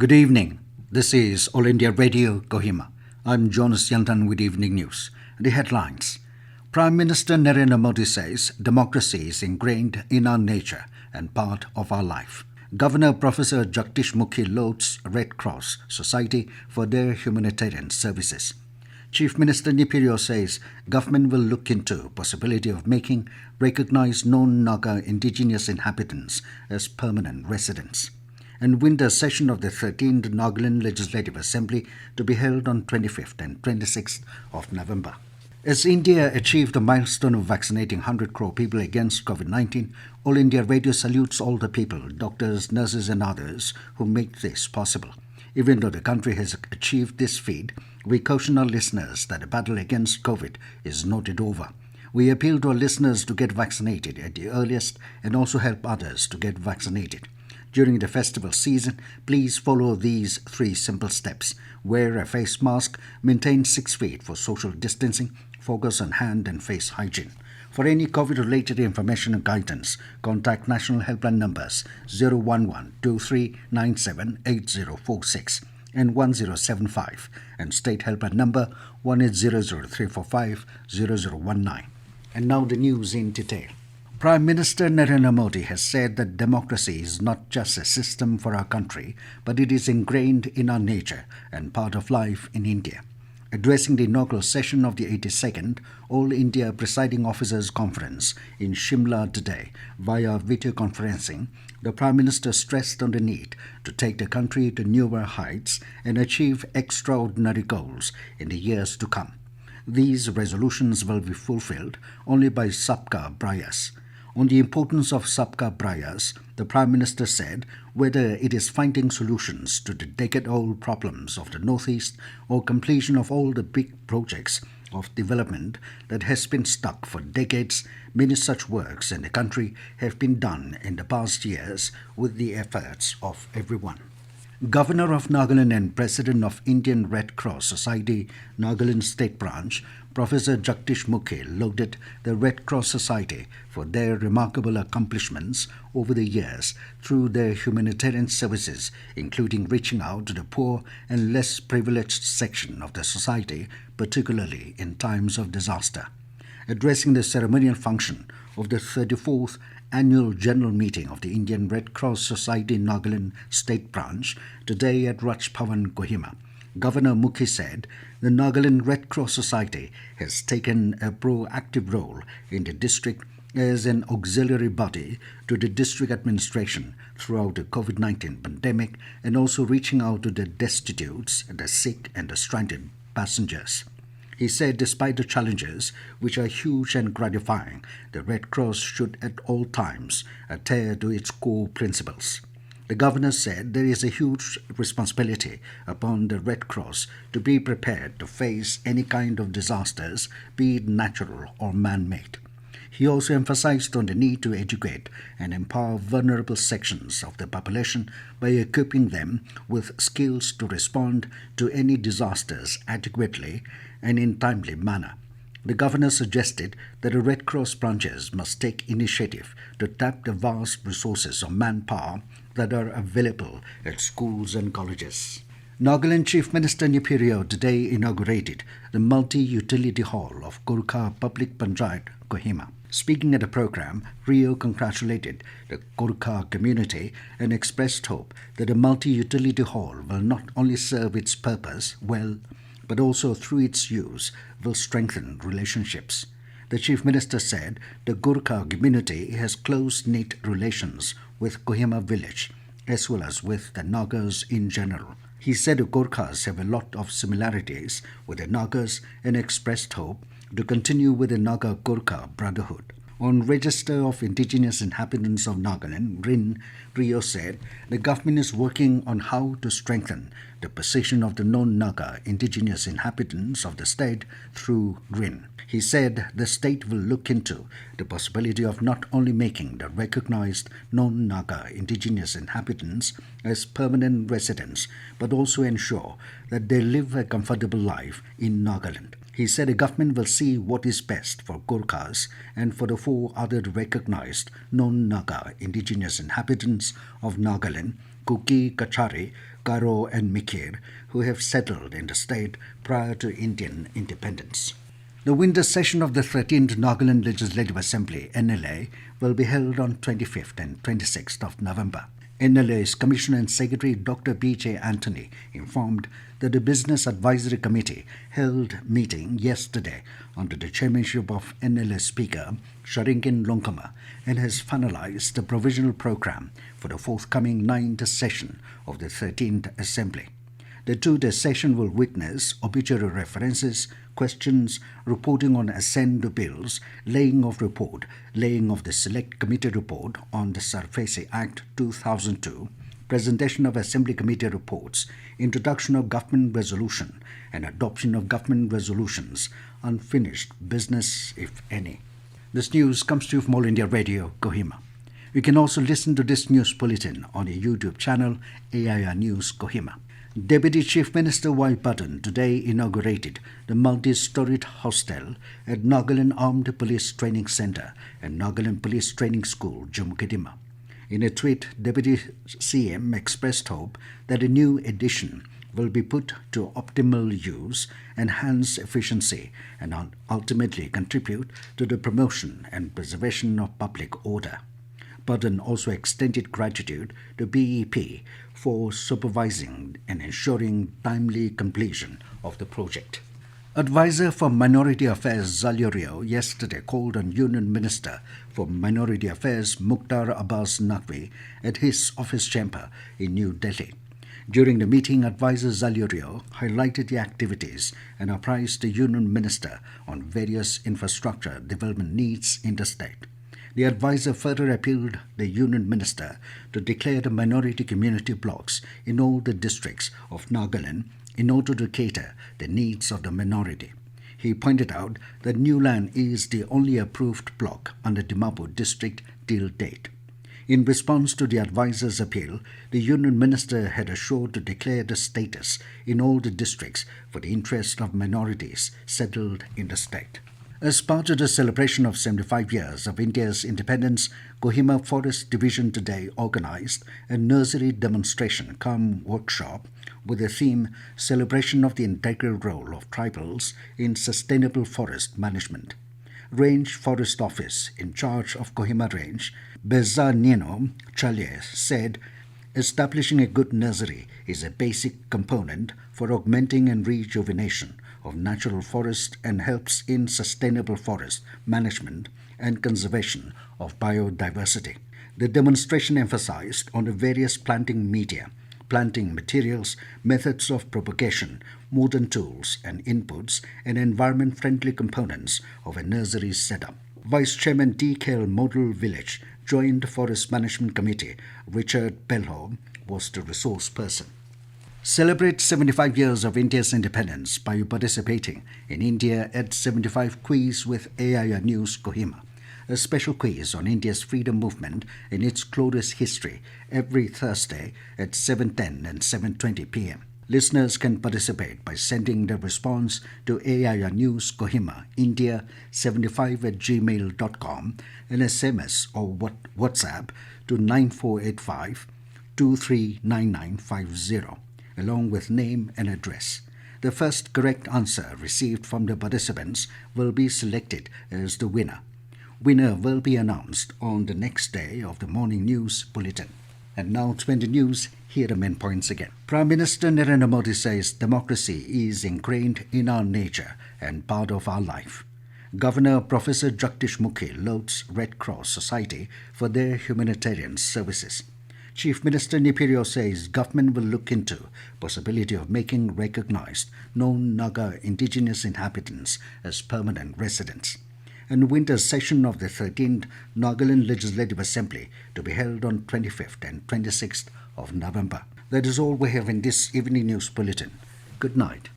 Good evening. This is All India Radio, Kohima. I'm Jonas Yantan with Evening News. The headlines. Prime Minister Narendra Modi says democracy is ingrained in our nature and part of our life. Governor Professor Jagdish Mukhi lauds Red Cross Society for their humanitarian services. Chief Minister Neiphiu Rio says government will look into possibility of making recognized Non-Naga Indigenous Inhabitants as permanent residents. And winter session of the 13th Nagaland Legislative Assembly to be held on 25th and 26th of November. As India achieved the milestone of vaccinating 100 crore people against COVID-19, All India Radio salutes all the people, doctors, nurses and others who make this possible. Even though the country has achieved this feat, we caution our listeners that the battle against COVID is not yet over. We appeal to our listeners to get vaccinated at the earliest and also help others to get vaccinated. During the festival season, please follow these 3 simple steps. Wear a face mask, maintain 6 feet for social distancing, focus on hand and face hygiene. For any COVID-related information and guidance, contact National Helpline numbers 011-2397-8046 and 1075 and State Helpline number 1800-345-0019. And now the news in detail. Prime Minister Narendra Modi has said that democracy is not just a system for our country, but it is ingrained in our nature and part of life in India. Addressing the inaugural session of the 82nd All India Presiding Officers Conference in Shimla today via video conferencing, the Prime Minister stressed on the need to take the country to newer heights and achieve extraordinary goals in the years to come. These resolutions will be fulfilled only by Sabka Prayas. On the importance of Sabka Prayas, the Prime Minister said whether it is finding solutions to the decade-old problems of the Northeast or completion of all the big projects of development that has been stuck for decades, many such works in the country have been done in the past years with the efforts of everyone. Governor of Nagaland and President of Indian Red Cross Society, Nagaland State Branch, Professor Jagdish Mukhi lauded the Red Cross Society for their remarkable accomplishments over the years through their humanitarian services, including reaching out to the poor and less privileged section of the society, particularly in times of disaster. Addressing the ceremonial function of the 34th Annual General Meeting of the Indian Red Cross Society Nagaland State Branch today at Raj Bhavan, Kohima, Governor Mukhi said the Nagaland Red Cross Society has taken a proactive role in the district as an auxiliary body to the district administration throughout the COVID-19 pandemic and also reaching out to the destitutes, the sick and the stranded passengers. He said despite the challenges, which are huge and gratifying, the Red Cross should at all times adhere to its core principles. The governor said there is a huge responsibility upon the Red Cross to be prepared to face any kind of disasters, be it natural or man-made. He also emphasized on the need to educate and empower vulnerable sections of the population by equipping them with skills to respond to any disasters adequately and in timely manner. The governor suggested that the Red Cross branches must take initiative to tap the vast resources of manpower that are available at schools and colleges. Nagaland Chief Minister Neiphiu Rio today inaugurated the multi-utility hall of Gorkha Public Panchayat, Kohima. Speaking at a program, Rio congratulated the Gorkha community and expressed hope that the multi-utility hall will not only serve its purpose well, but also through its use will strengthen relationships. The Chief Minister said the Gorkha community has close-knit relations with Kohima village as well as with the Nagas in general. He said the Gorkhas have a lot of similarities with the Nagas and expressed hope to continue with the Naga-Gorkha brotherhood. On Register of Indigenous Inhabitants of Nagaland, RIN, Rio said the government is working on how to strengthen the position of the Non-Naga Indigenous Inhabitants of the state through RIN. He said the state will look into the possibility of not only making the recognized Non-Naga Indigenous Inhabitants as permanent residents, but also ensure that they live a comfortable life in Nagaland. He said the government will see what is best for Gorkhas and for the 4 other recognized Non-Naga Indigenous Inhabitants of Nagaland, Kuki, Kachari, Karo and Mikir, who have settled in the state prior to Indian independence. The winter session of the 13th Nagaland Legislative Assembly, NLA, will be held on 25th and 26th of November. NLA's Commissioner and Secretary Dr. B.J. Anthony informed that the Business Advisory Committee held meeting yesterday under the chairmanship of NLA Speaker Sharinkin Longkama and has finalized the provisional program for the forthcoming 9th session of the 13th Assembly. The two-day session will witness obituary references, questions, reporting on assent bills, laying of report, laying of the Select Committee report on the SARFACI Act 2002, presentation of Assembly Committee reports, introduction of government resolution, and adoption of government resolutions, unfinished business, if any. This news comes to you from All India Radio, Kohima. You can also listen to this news bulletin on your YouTube channel, AIR News Kohima. Deputy Chief Minister Y. Button today inaugurated the multi-storied hostel at Nagaland Armed Police Training Centre and Nagaland Police Training School, Kohima. In a tweet, Deputy CM expressed hope that a new addition will be put to optimal use, enhance efficiency, and ultimately contribute to the promotion and preservation of public order. Button also extended gratitude to BEP for supervising and ensuring timely completion of the project. Advisor for Minority Affairs Rio yesterday called on Union Minister for Minority Affairs Mukhtar Abbas Naqvi at his office chamber in New Delhi. During the meeting, Advisor Rio highlighted the activities and apprised the Union Minister on various infrastructure development needs in the state. The advisor further appealed the Union Minister to declare the minority community blocks in all the districts of Nagaland in order to cater the needs of the minority. He pointed out that Newland is the only approved block under Dimapur district till date. In response to the advisor's appeal, the Union Minister had assured to declare the status in all the districts for the interest of minorities settled in the state. As part of the celebration of 75 years of India's independence, Kohima Forest Division today organized a nursery demonstration cum workshop with the theme Celebration of the Integral Role of Tribals in Sustainable Forest Management. Range Forest Office in charge of Kohima Range, Bezzanino Chalye, said, establishing a good nursery is a basic component for augmenting and rejuvenation of natural forest and helps in sustainable forest management and conservation of biodiversity. The demonstration emphasized on the various planting media, planting materials, methods of propagation, modern tools and inputs, and environment-friendly components of a nursery setup. Vice Chairman D.K.L. Model Village Joint Forest Management Committee Richard Pelho was the resource person. Celebrate 75 years of India's independence by participating in India at 75 Quiz with AIR News Kohima, a special quiz on India's freedom movement and its glorious history every Thursday at 7:10 and 7:20 p.m. Listeners can participate by sending their response to AIR News Kohima, India 75@gmail.com, an SMS or WhatsApp to 9485 239950. along with name and address. The first correct answer received from the participants will be selected as the winner. Winner will be announced on the next day of the morning news bulletin. And now to the news, here are the main points again. Prime Minister Narendra Modi says democracy is ingrained in our nature and part of our life. Governor Professor Jagdish Mukhi lauds Red Cross Society for their humanitarian services. Chief Minister Neiphiu Rio says government will look into possibility of making recognized Non-Naga Indigenous Inhabitants as permanent residents. And winter session of the 13th Nagaland Legislative Assembly to be held on 25th and 26th of November. That is all we have in this evening news bulletin. Good night.